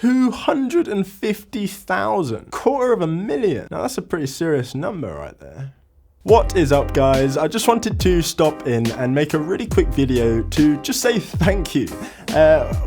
250,000. Quarter of a million. Now that's a pretty serious number right there. What is up, guys? I just wanted to stop in and make a really quick video to just say thank you.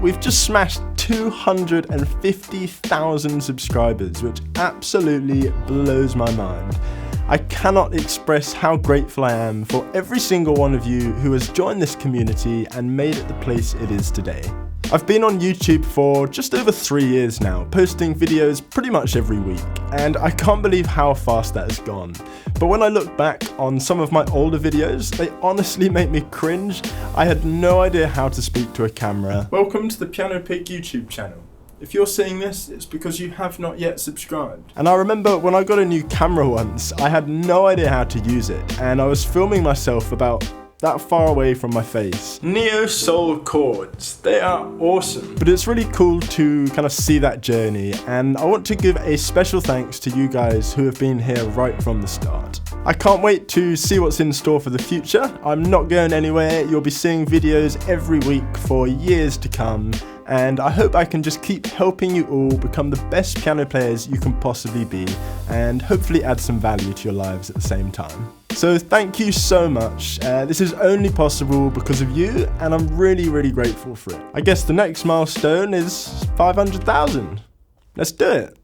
We've just smashed 250,000 subscribers, which absolutely blows my mind. I cannot express how grateful I am for every single one of you who has joined this community and made it the place it is today. I've been on YouTube for just over 3 years now, posting videos pretty much every week, and I can't believe how fast that has gone. But when I look back on some of my older videos, they honestly make me cringe. I had no idea how to speak to a camera. Welcome to the PianoPig YouTube channel. If you're seeing this, it's because you have not yet subscribed. And I remember when I got a new camera once, I had no idea how to use it, and I was filming myself about that far away from my face. Neo Soul chords, they are awesome. But it's really cool to kind of see that journey, and I want to give a special thanks to you guys who have been here right from the start. I can't wait to see what's in store for the future. I'm not going anywhere. You'll be seeing videos every week for years to come, and I hope I can just keep helping you all become the best piano players you can possibly be, and hopefully add some value to your lives at the same time. So thank you so much. This is only possible because of you, and I'm really, really grateful for it. I guess the next milestone is 500,000. Let's do it.